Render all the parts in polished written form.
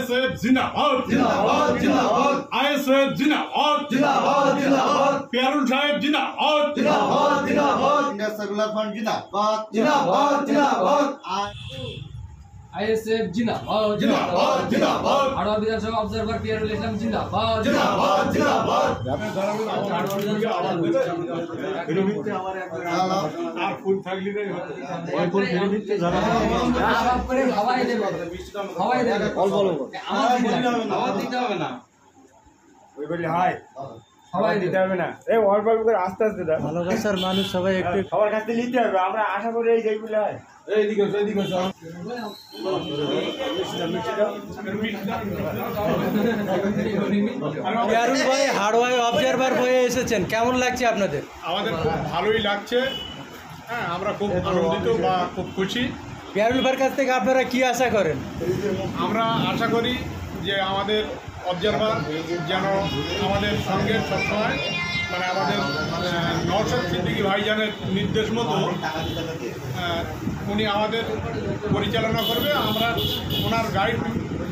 ISF जिंदाबाद जिंदाबाद जिंदाबाद आईएसएफ जिंदाबाद जिंदाबाद जिंदाबाद प्यारुल साहेब जिंदाबाद जिंदाबाद जिंदाबाद इंडिया सेकुलर फ्रंट जिंदाबाद जिंदाबाद जिंदाबाद आईएसएफ जिंदाबाद जिंदाबाद जिंदाबाद हाड़वा विधानसभा ऑब्जर्वर पियारुल इस्लाम जिंदाबाद जिंदाबाद जिंदाबाद আর ফুল থাকলি রে ওই ফুল ফেলে দিতে যারা আবার করে হাওয়াই দেব অল্প অল্প আওয়াজ দিতে হবে না ওই বলি হাই হাওয়াই দিতে হবে না এই অল্প অল্প করে আস্তে আস্তে দাও ভালোবাসার মানুষ সবাই একটু সবার কাছ থেকে নিতে হবে আমরা আশা করি এই যেগুলো হয় এইদিকে পিয়ারুল ভাই হাড়োয়ায় অবজারভার হয়ে এসেছেন, কেমন লাগছে আপনাদের? আমাদের খুব ভালোই লাগছে। হ্যাঁ, আমরা খুব আনন্দিত বা খুব খুশি। পিয়ারুল ভাইয়ের কাছ থেকে আপনারা কি আশা করেন? আমরা আশা করি যে আমাদের অবজারভার যেন আমাদের সঙ্গে সবসময় মানে আমাদের নওশাদ সিদ্দিকী ভাইজানের নির্দেশ মতো উনি আমাদের পরিচালনা করবে, আমরা ওনার গাইড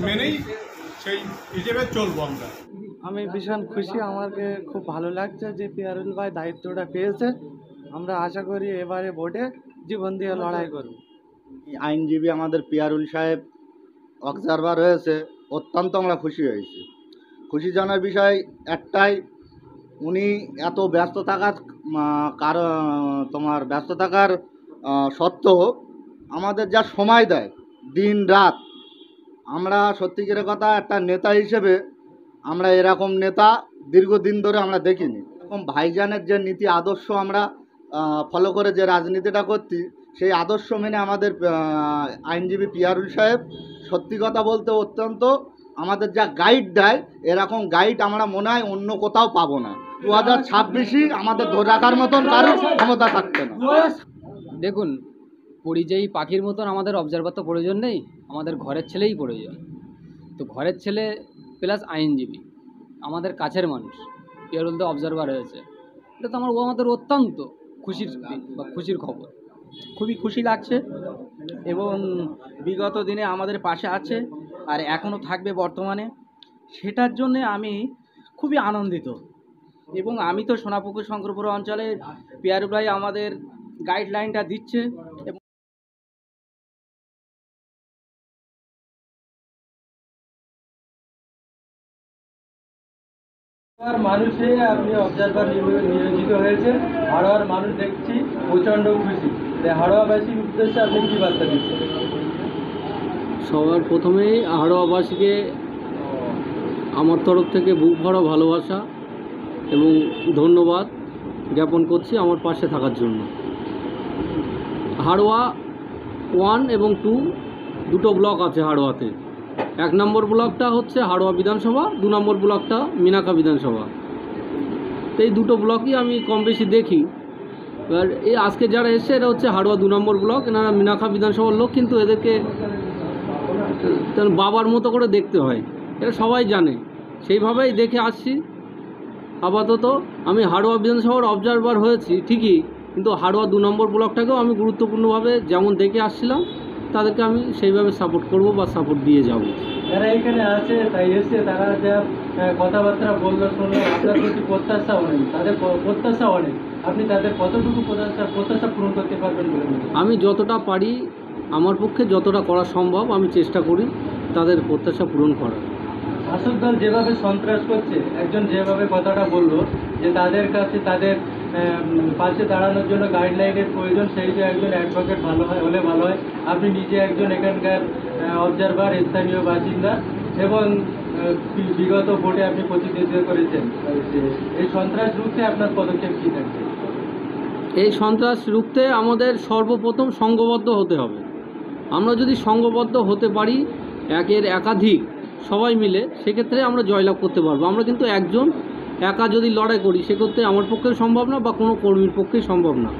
মেনেই সেই হিসেবে চলবো। আমি ভীষণ খুশি, আমাকে খুব ভালো লাগছে যে পিয়ারুল ভাই দায়িত্বটা পেয়েছে। আমরা আশা করি এবারে ভোটে জীবন দিয়ে লড়াই করব। আইনজীবী আমাদের পিয়ারুল সাহেব অবজারভার হয়েছে, অত্যন্ত আমরা খুশি হয়েছি। খুশি জানার বিষয় একটাই, উনি এত ব্যস্ত থাকার ব্যস্ত থাকার সত্ত্বেও আমাদের যা সময় দেয় দিন রাত, আমরা সত্যিকারের কথা একটা নেতা হিসেবে আমরা এরকম নেতা দীর্ঘদিন ধরে আমরা দেখিনি। এরকম ভাইজানের যে নীতি আদর্শ আমরা ফলো করে যে রাজনীতিটা করছি, সেই আদর্শ মেনে আমাদের আইনজীবী পিয়ারুল সাহেব সত্যি কথা বলতে অত্যন্ত আমাদের যা গাইড দেয়, এরকম গাইড আমরা মনে হয় অন্য কোথাও পাবো না। 2026 আমাদের ধরে রাখার মতন কারো ক্ষমতা থাকবে না। দেখুন, পরিযায়ী পাখির মতন আমাদের অবজারভার তো প্রয়োজন নেই, আমাদের ঘরের ছেলেই প্রয়োজন। তো ঘরের ছেলে প্লাস আইনজীবী, আমাদের কাছের মানুষ পিয়ারুল দা অবজারভার হয়েছে, এটা তো আমাদের অত্যন্ত খুশির দিন বা খুশির খবর। খুবই খুশি লাগছে এবং বিগত দিনে আমাদের পাশে আছে আর এখনও থাকবে বর্তমানে, সেটার জন্যে আমি খুবই আনন্দিত। এবং আমি তো সোনাপুকুর শঙ্করপুর অঞ্চলে পিয়ারুল ভাই আমাদের গাইডলাইনটা দিচ্ছে এবং মানুষে আপনি অবজারভার নিয়োজিত হয়েছে, হাড়োয়ার মানুষ দেখছি প্রচণ্ড খুশি। হাড়োয়াবাসীর উদ্দেশ্যে আপনি কী বার্তা দিচ্ছেন? সবার প্রথমেই হাড়োয়াবাসীকে আমার তরফ থেকে বুক ভরা ভালোবাসা এবং ধন্যবাদ জ্ঞাপন করছি আমার পাশে থাকার জন্য। হাড়োয়া 1 এবং 2 দুটো ব্লক আছে হাড়োয়াতে। 1 নম্বর ব্লকটা হচ্ছে হাড়োয়া বিধানসভা, 2 নম্বর ব্লকটা মিনাখা বিধানসভা। তো এই দুটো ব্লকই আমি কম বেশি দেখি। এবার এই আজকে যারা এসছে এরা হচ্ছে হাড়োয়া 2 নম্বর ব্লক, এনারা মিনাখা বিধানসভার লোক, কিন্তু এদেরকে বাবার মতো করে দেখতে হয়, এটা সবাই জানে, সেইভাবেই দেখে আসছি। আপাতত আমি হাড়োয়া বিধানসভার অবজারভার হয়েছি ঠিকই, কিন্তু হাড়োয়া 2 নম্বর ব্লকটাকেও আমি গুরুত্বপূর্ণভাবে যেমন দেখে আসছিলাম তাদেরকে আমি সেইভাবে সাপোর্ট করব বা সাপোর্ট দিয়ে যাব। যারা এখানে আছে তাই এসে তারা যা কথাবার্তা বললো শুনলো, আপনার প্রতি প্রত্যাশা অনেক, তাদের প্রত্যাশা অনেক, আপনি তাদের কতটুকু প্রত্যাশা পূরণ করতে পারবেন বলে? আমি যতটা পারি, আমার পক্ষে যতটা করা সম্ভব আমি চেষ্টা করি তাদের প্রত্যাশা পূরণ করার। শাসক দল যেভাবে সন্ত্রাস করছে, একজন যেভাবে কথাটা বললো যে তাদের কাছে তাদের পাশে দাঁড়ানোর জন্য গাইডলাইনের প্রয়োজন, সেই যে একজন অ্যাডভোকেট ভালো হয় হলে ভালো হয়। আপনি নিজে একজন এখানকার অবজারভার, স্থানীয় বাসিন্দা এবং বিগত ভোটে আপনি প্রতিনিধিত্ব করেছেন, এই সন্ত্রাস রুখতে আপনার পদক্ষেপ কী থাকবে? এই সন্ত্রাস রুখতে আমাদের সর্বপ্রথম সংঘবদ্ধ হতে হবে। আমরা যদি সংঘবদ্ধ হতে পারি, একের একাধিক সবাই মিলে, সেক্ষেত্রে আমরা জয়লাভ করতে পারবো। আমরা কিন্তু একজন একা যদি লড়াই করি সেক্ষেত্রে আমার পক্ষে সম্ভব না বা কোনো কর্মীর পক্ষেই সম্ভব না।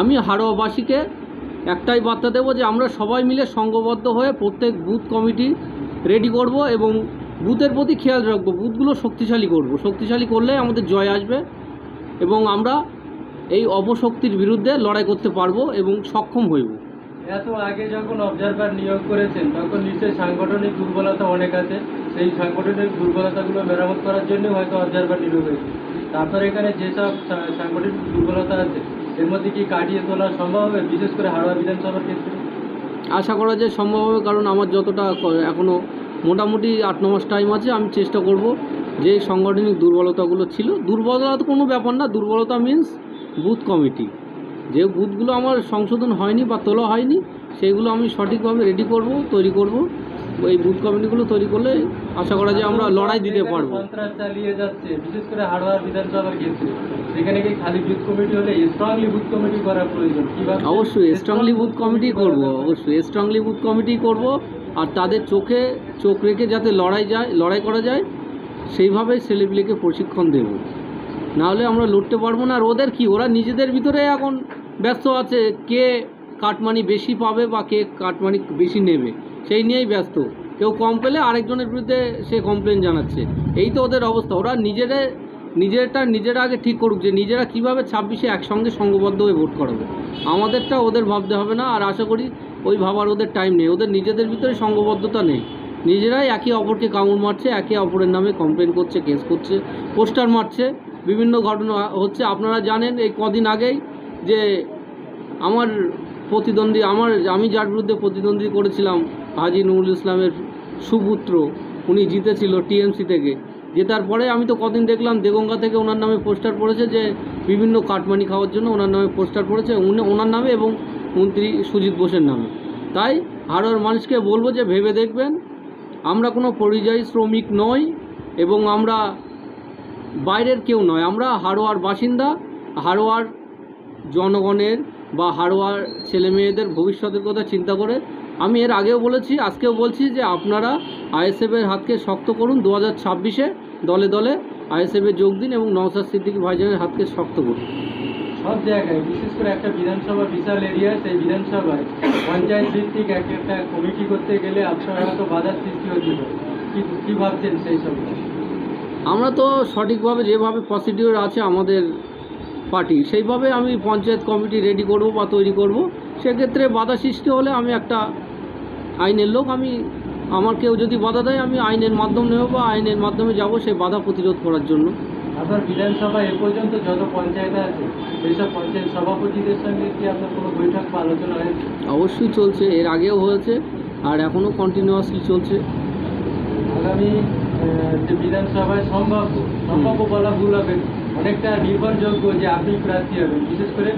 আমি হাড়োয়াবাসীকে একটাই বার্তা দেবো যে আমরা সবাই মিলে সংঘবদ্ধ হয়ে প্রত্যেক বুথ কমিটি রেডি করব এবং বুথের প্রতি খেয়াল রাখবো, বুথগুলো শক্তিশালী করব। শক্তিশালী করলে আমাদের জয় আসবে এবং আমরা এই অপশক্তির বিরুদ্ধে লড়াই করতে পারবো এবং সক্ষম হইব। এত আগে যখন অবজারভার নিয়োগ করেছেন তখন নিশ্চয়ই সাংগঠনিক দুর্বলতা অনেক আছে, সেই সাংগঠনিক দুর্বলতাগুলো মেরামত করার জন্য হয়তো অবজারভার নিয়োগ হয়েছে। তারপরে এখানে যেসব সাংগঠনিক দুর্বলতা আছে এর মধ্যে কি কাটিয়ে তোলা সম্ভব হবে, বিশেষ করে হাওড়া বিধানসভার ক্ষেত্রে? আশা করা যায় সম্ভব হবে, কারণ আমার যতটা এখনও মোটামুটি 8-9 মাস টাইম আছে। আমি চেষ্টা করব যে সাংগঠনিক দুর্বলতাগুলো ছিল, দুর্বলতা তো কোনো ব্যাপার না, দুর্বলতা মিন্স বুথ কমিটি, যে বুথগুলো আমার সংশোধন হয়নি বা তোলা হয়নি সেইগুলো আমি সঠিকভাবে রেডি করব, তৈরি করব। এই বুথ কমিটিগুলো তৈরি করলে আশা করা যায় আমরা লড়াই দিতে পারবো। সন্ত্রাস চালিয়ে যাচ্ছে বিশেষ করে হাওড়া বিধানসভার ক্ষেত্রে, সেখানে কি খালি বুথ কমিটি হলে স্ট্রংলি বুথ কমিটি করা প্রয়োজন? কিভাবে? অবশ্যই স্ট্রংলি বুথ কমিটি করব, অবশ্যই স্ট্রংলি বুথ কমিটি করব। আর তাদের চোখে চোখ রেখে যাতে লড়াই করা যায় সেইভাবেই ছেলেপিলেকে প্রশিক্ষণ দেব, নাহলে আমরা লড়তে পারবো না। আর ওদের কি, ওরা নিজেদের ভিতরে এখন ব্যস্ত আছে, কে কাটমানি বেশি পাবে বা কে কাটমানি বেশি নেবে সেই নিয়েই ব্যস্ত। কেউ কম পেলে আরেকজনের বিরুদ্ধে সে কমপ্লেন জানাচ্ছে, এই তো ওদের অবস্থা। ওরা নিজেরা আগে ঠিক করুক যে নিজেরা কীভাবে 26-এ একসঙ্গে সংঘবদ্ধ হয়ে ভোট করাবে। আমাদেরটা ওদের ভাবতে হবে না, আর আশা করি ওই ভাবার ওদের টাইম নেই, ওদের নিজেদের ভিতরে সংঘবদ্ধতা নেই। নিজেরাই একে অপরকে কামড় মারছে, একে অপরের নামে কমপ্লেন করছে, কেস করছে, পোস্টার মারছে, বিভিন্ন ঘটনা হচ্ছে। আপনারা জানেন এই কদিন আগেই যে আমার প্রতিদ্বন্দ্বী, আমি যার বিরুদ্ধে প্রতিদ্বন্দ্বী করেছিলাম হাজী নুরুল ইসলামের সুপুত্র, উনি জিতেছিল টিএমসি থেকে। জেতার পরে আমি তো কদিন দেখলাম দেগঙ্গা থেকে ওনার নামে পোস্টার পড়েছে, যে বিভিন্ন কাটমানি খাওয়ার জন্য ওনার নামে পোস্টার পড়েছে, ওনার নামে এবং মন্ত্রী সুজিত বোসের নামে। তাই হাওড়ার মানুষকে বলবো যে ভেবে দেখবেন, আমরা কোনো পরিযায়ী শ্রমিক নই এবং আমরা বাইরের কেউ নয়, আমরা হাড়োয়ার বাসিন্দা। হাড়োয়ার জনগণের বা হাড়োয়ার ছেলেমেয়েদের ভবিষ্যতের কথা চিন্তা করে আমি এর আগেও বলেছি, আজকেও বলছি যে আপনারা আইএসএফের হাতকে শক্ত করুন। 2026-এ দলে দলে আইএসএফে যোগ দিন এবং নওশাদ সিদ্দিকী ভাইজানের হাতকে শক্ত করুন। সব জায়গায় বিশেষ করে একটা বিধানসভা বিশাল এরিয়া, সেই বিধানসভায় পঞ্চায়েত ভিত্তিক একটা কমিটি করতে গেলে আপনারা তো বাধার সৃষ্টি হচ্ছে, কি ভাবছেন সেই সব? আমরা তো সঠিকভাবে যেভাবে প্রসিডিওর আছে আমাদের পার্টি, সেইভাবে আমি পঞ্চায়েত কমিটি রেডি করব বা তৈরি করব। সেক্ষেত্রে বাধা সৃষ্টি হলে আমি একটা আইনের লোক, আমার কেউ যদি বাধা দেয় আমি আইনের মাধ্যম নেব বা আইনের মাধ্যমে যাব সেই বাধা প্রতিরোধ করার জন্য। আপনার বিধানসভা এ পর্যন্ত যত পঞ্চায়েত আছে এইসব পঞ্চায়েত সভাপতিদের সঙ্গে কি আপনার কোনো বৈঠক বা আলোচনা হয়েছে? অবশ্যই চলছে, এর আগেও হয়েছে আর এখনও কন্টিনিউয়াসলি চলছে। আগামী যে বিধানসভায় সম্ভাব্য বলা ভুল হবে, অনেকটা নির্ভরযোগ্য যে আপনি প্রার্থী হবেন, বিশেষ করে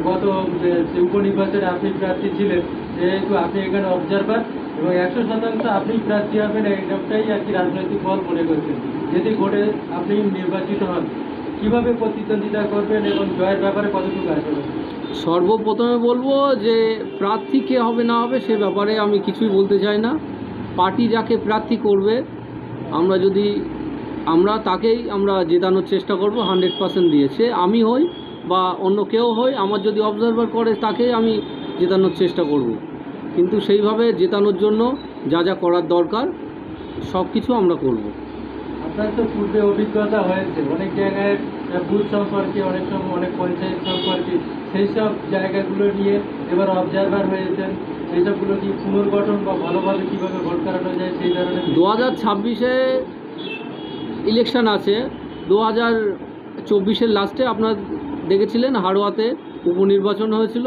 গত যে উপনির্বাচনে আপনি প্রার্থী ছিলেন, যেহেতু আপনি এখানে অবজারভার এবং 100% আপনি প্রার্থী হবেন, এইটাই আর কি রাজনৈতিক দল মনে করছেন। যদি ভোটে আপনি নির্বাচিত হন, কীভাবে প্রতিদ্বন্দ্বিতা করবেন এবং জয়ের ব্যাপারে কতটুকু আসবে? সর্বপ্রথমে বলবো যে প্রার্থী কে হবে না হবে সে ব্যাপারে আমি কিছুই বলতে চাই না। পার্টি যাকে প্রার্থী করবে আমরা তাকেই জেতানোর চেষ্টা করব 100% দিয়ে। সে আমি হই বা অন্য কেউ হই, আমার যদি অবজারভার করে তাকেই আমি জেতানোর চেষ্টা করব। কিন্তু সেইভাবে জেতানোর জন্য যা যা করার দরকার সব কিছু আমরা করব। আপনার তো পূর্বে অভিজ্ঞতা হয়েছে অনেক জায়গায় বুথ সম্পর্কে, অনেক সময় অনেক পঞ্চায়েত সম্পর্কে, সেই সব জায়গাগুলো নিয়ে এবার অবজারভার হয়েছেন, সেই সবগুলো কি পুনর্গঠন বা ভালোভাবে কীভাবে ভোট করানো যায় সেই ধরনের? 2026-এ ইলেকশন আছে, 2024-এর লাস্টে আপনারা দেখেছিলেন হাড়োয়াতে উপনির্বাচন হয়েছিল।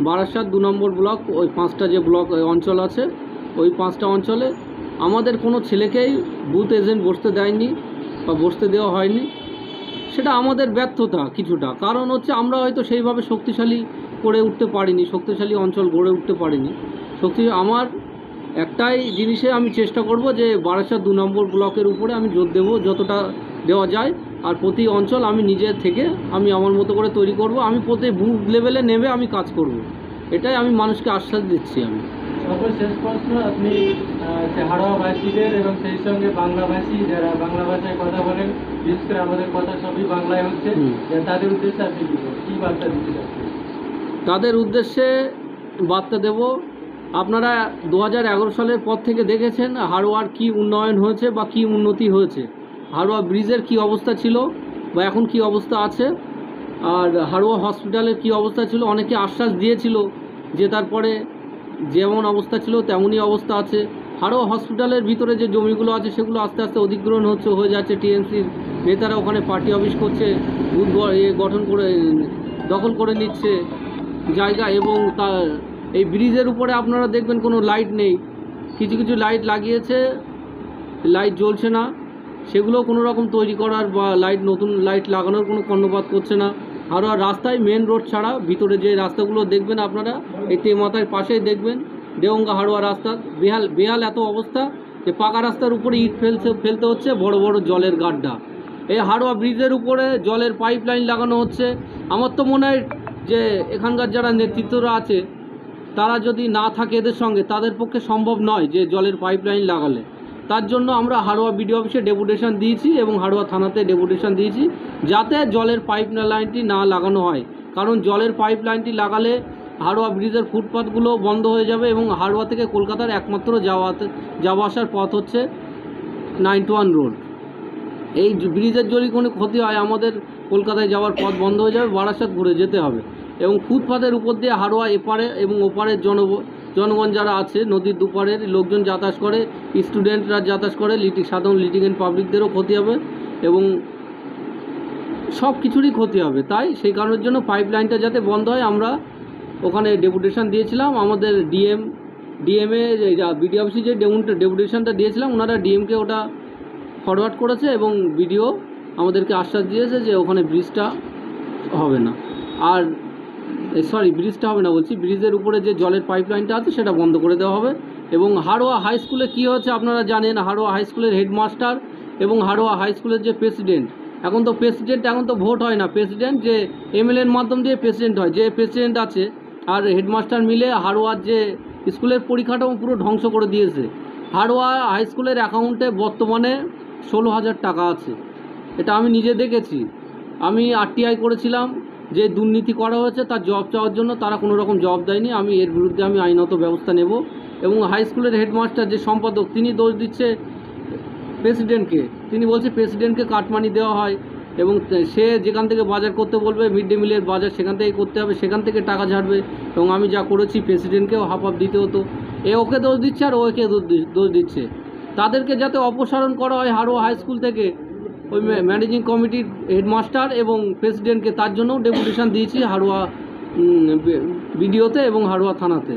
বারাসাত 2 নম্বর ব্লক, ওই 5টা যে ব্লক অঞ্চল আছে, ওই 5টা অঞ্চলে আমাদের কোনো ছেলেকেই বুথ এজেন্ট বসতে দেয়নি বা বসতে দেওয়া হয়নি। সেটা আমাদের ব্যর্থতা কিছুটা, কারণ হচ্ছে আমরা হয়তো সেইভাবে শক্তিশালী করে উঠতে পারিনি, শক্তিশালী অঞ্চল গড়ে উঠতে পারিনি। আমার একটাই জিনিসে আমি চেষ্টা করব যে বারাসাত 2 নম্বর ব্লকের উপরে আমি জোর দেবো যতটা দেওয়া যায়, আর প্রতি অঞ্চল আমি নিজে থেকে আমি আমার মতো করে তৈরি করব। আমি প্রতি বুথ লেভেলে নেমে আমি কাজ করব, এটাই আমি মানুষকে আশ্বাস দিচ্ছি। আমি সর্বশেষ প্রশ্ন, আপনি হাড়োয়াবাসীদের এবং সেই সঙ্গে বাংলাভাষী যারা বাংলা ভাষায় কথা বলেন, বিশেষ করে আমাদের কথা সবই বাংলায় হচ্ছে, তাদের উদ্দেশ্যে আপনি কী বার্তা দিতে চাচ্ছেন? তাদের উদ্দেশ্যে বার্তা দেব, আপনারা 2011 সালের পর থেকে দেখেছেন হাড়োয়ার কী উন্নয়ন হয়েছে বা কী উন্নতি হয়েছে, হাড়োয়া ব্রিজের কী অবস্থা ছিল বা এখন কী অবস্থা আছে, আর হাড়োয়া হসপিটালের কী অবস্থা ছিল। অনেকে আশ্বাস দিয়েছিল যে তারপরে যেমন অবস্থা ছিল তেমনই অবস্থা আছে। হাড়োয়া হসপিটালের ভিতরে যে জমিগুলো আছে সেগুলো আস্তে আস্তে অধিগ্রহণ হয়ে যাচ্ছে। টিএমসির নেতারা ওখানে পার্টি অফিস করছে, বুথ গঠন করে দখল করে নিচ্ছে জায়গা। এবং এই ব্রিজের উপরে আপনারা দেখবেন কোনো লাইট নেই, কিছু কিছু লাইট লাগিয়েছে, লাইট জ্বলছে না, সেগুলো কোনো রকম তৈরি করার বা নতুন লাইট লাগানোর কোনো কর্ণপাত করছে না। হাড়োয়া রাস্তায় মেন রোড ছাড়া ভিতরে যে রাস্তাগুলো দেখবেন আপনারা এই তেমাথার পাশেই দেখবেন দেওঙ্গা হাড়োয়া রাস্তা বেহাল এত অবস্থা যে পাকা রাস্তার উপরে ইট ফেলতে হচ্ছে, বড় বড় জলের গাড্ডা। এই হাড়োয়া ব্রিজের উপরে জলের পাইপ লাইন লাগানো হচ্ছে। আমার তো মনে হয় যে এখানকার যারা নেতৃত্বরা আছে তারা যদি না থাকে এদের সঙ্গে, তাদের পক্ষে সম্ভব নয় যে জলের পাইপ লাইন লাগালে। তার জন্য আমরা হাড়োয়া বিডিও অফিসে ডেপুটেশন দিয়েছি এবং হাড়োয়া থানাতে ডেপুটেশন দিয়েছি যাতে জলের পাইপ লাইনটি না লাগানো হয়। কারণ জলের পাইপ লাইনটি লাগালে হাড়োয়া ব্রিজের ফুটপাথগুলো বন্ধ হয়ে যাবে এবং হাড়োয়া থেকে কলকাতার একমাত্র যাওয়া আসার পথ হচ্ছে 91 রোড। এই ব্রিজের যদি কোনো ক্ষতি হয় আমাদের কলকাতায় যাওয়ার পথ বন্ধ হয়ে যাবে, বারাসাত ঘুরে যেতে হবে। এবং ফুটপাথের উপর দিয়ে হাড়োয়া এপারে এবং ওপারের জনগণ যারা আছে, নদীর দুপারের লোকজন যাতায়াত করে, স্টুডেন্টরা যাতায়াত করে, সাধারণ লিটিগেন্ট পাবলিকদেরও ক্ষতি হবে এবং সব কিছুরই ক্ষতি হবে। তাই সেই কারণের জন্য পাইপ লাইনটা যাতে বন্ধ হয় আমরা ওখানে ডেপুটেশন দিয়েছিলাম। আমাদের ডিএমএ বিডিও অফিসে যে ডেপুটেশনটা দিয়েছিলাম ওনারা ডিএমকে ওটা ফরওয়ার্ড করেছে এবং বিডিও আমাদেরকে আশ্বাস দিয়েছে যে ওখানে ব্রিজটা হবে না। আর ব্রিজটা হবে না বলছি, ব্রিজের উপরে যে জলের পাইপ লাইনটা আছে সেটা বন্ধ করে দেওয়া হবে। এবং হাড়োয়া হাই স্কুলে কী হচ্ছে আপনারা জানেন, হাড়োয়া হাই স্কুলের হেডমাস্টার এবং হাড়োয়া হাই স্কুলের যে প্রেসিডেন্ট, এখন তো ভোট হয় না, প্রেসিডেন্ট যে এমএলএর মাধ্যম দিয়ে প্রেসিডেন্ট হয়, যে প্রেসিডেন্ট আছে আর হেডমাস্টার মিলে হাড়োয়ার যে স্কুলের পরিকাঠামো পুরো ধ্বংস করে দিয়েছে। হাড়োয়া হাই স্কুলের অ্যাকাউন্টে বর্তমানে 16,000 টাকা আছে, এটা আমি নিজে দেখেছি। আমি আরটিআই করেছিলাম, যে দুর্নীতি করা হয়েছে তার জবাব চাওয়ার জন্য, তারা কোনো রকম জবাব দেয়নি। এর বিরুদ্ধে আমি আইনত ব্যবস্থা নেব। এবং হাই স্কুলের হেডমাস্টার যে সম্পাদক তিনি দোষ দিচ্ছে প্রেসিডেন্টকে, তিনি বলছে প্রেসিডেন্টকে কাটমানি দেওয়া হয় এবং সে যেখান থেকে বাজার করতে বলবে মিড ডে মিলের বাজার সেখান থেকে করতে হবে, সেখান থেকে টাকা ঝাড়বে। এবং আমি যা করেছি প্রেসিডেন্টকেও হাফ দিতে হতো, ওকে দোষ দিচ্ছে আর ওকে দোষ দিচ্ছে। তাদেরকে যাতে অপসারণ করা হয় হাড়োয়া হাই স্কুল থেকে, ওই ম্যানেজিং কমিটির হেডমাস্টার এবং প্রেসিডেন্টকে, তার জন্যও ডেপুটেশন দিয়েছি হাড়োয়া বিডিওতে এবং হাড়োয়া থানাতে।